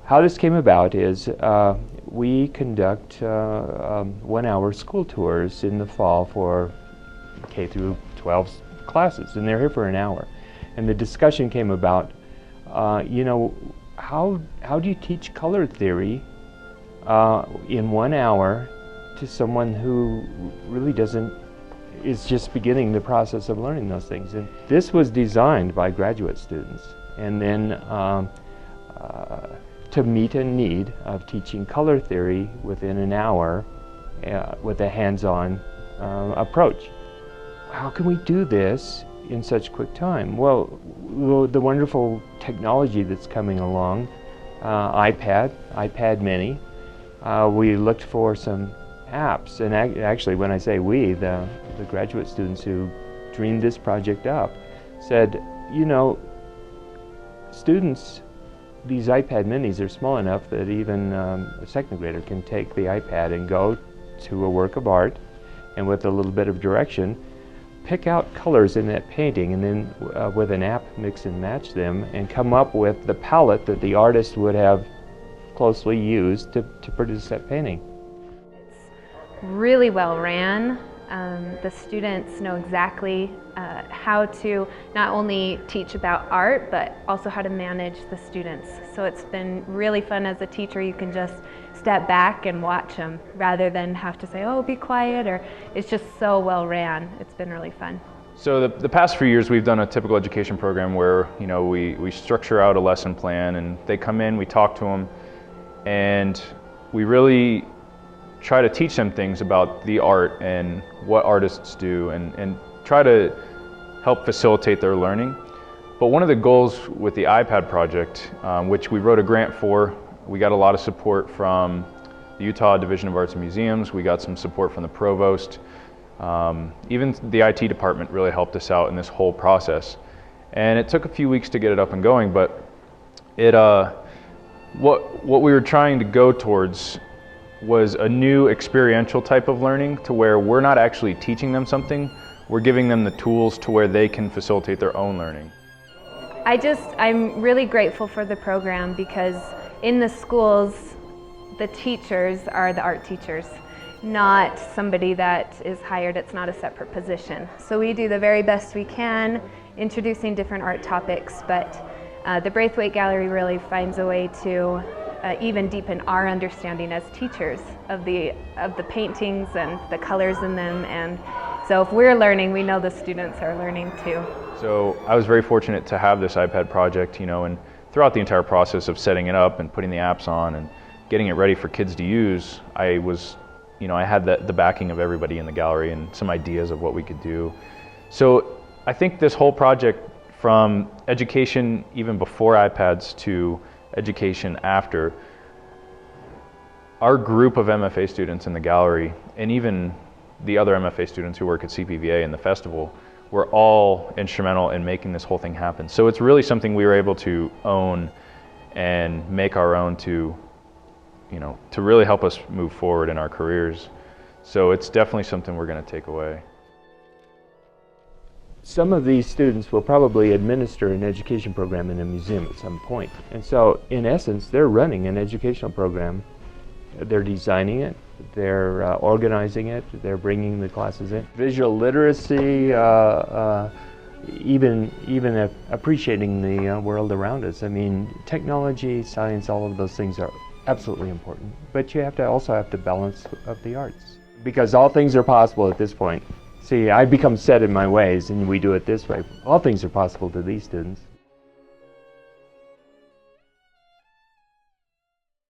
How this came about is we conduct 1-hour school tours in the fall for K through 12 classes, and they're here for an hour. And the discussion came about, you know, how do you teach color theory in 1 hour to someone who really is just beginning the process of learning those things? And this was designed by graduate students, and then to meet a need of teaching color theory within an hour with a hands-on approach. How can we do this in such quick time? Well, the wonderful technology that's coming along, iPad mini, we looked for some apps, and actually when I say we, the graduate students who dreamed this project up said, you know, students, these iPad minis are small enough that even a second grader can take the iPad and go to a work of art, and with a little bit of direction, pick out colors in that painting, and then with an app mix and match them and come up with the palette that the artist would have closely used to produce that painting. It's really well ran. The students know exactly how to not only teach about art, but also how to manage the students. So it's been really fun as a teacher. You can just step back and watch them rather than have to say, oh, be quiet, or it's just so well ran. It's been really fun. So the past few years we've done a typical education program where, you know, we structure out a lesson plan, and they come in, we talk to them, and we really try to teach them things about the art and what artists do, and try to help facilitate their learning. But one of the goals with the iPad project, which we wrote a grant for, we got a lot of support from the Utah Division of Arts and Museums, we got some support from the provost, even the IT department really helped us out in this whole process. And it took a few weeks to get it up and going, but what we were trying to go towards was a new experiential type of learning, to where we're not actually teaching them something, we're giving them the tools to where they can facilitate their own learning. I'm really grateful for the program, because in the schools, the teachers are the art teachers, not somebody that is hired. It's not a separate position. So we do the very best we can introducing different art topics, but the Braithwaite Gallery really finds a way to even deepen our understanding as teachers of the paintings and the colors in them. And so if we're learning, we know the students are learning too. So I was very fortunate to have this iPad project, you know, and throughout the entire process of setting it up and putting the apps on and getting it ready for kids to use, I had the backing of everybody in the gallery and some ideas of what we could do. So I think this whole project, from education even before iPads to education after, our group of MFA students in the gallery, and even the other MFA students who work at CPVA and the festival, were all instrumental in making this whole thing happen. So it's really something we were able to own and make our own to really help us move forward in our careers. So it's definitely something we're going to take away. Some of these students will probably administer an education program in a museum at some point. And so, in essence, they're running an educational program. They're designing it, they're organizing it, they're bringing the classes in. Visual literacy, even appreciating the world around us. I mean, technology, science, all of those things are absolutely important. But you also have to balance of the arts, because all things are possible at this point. See, I've become set in my ways, and we do it this way. All things are possible to these students.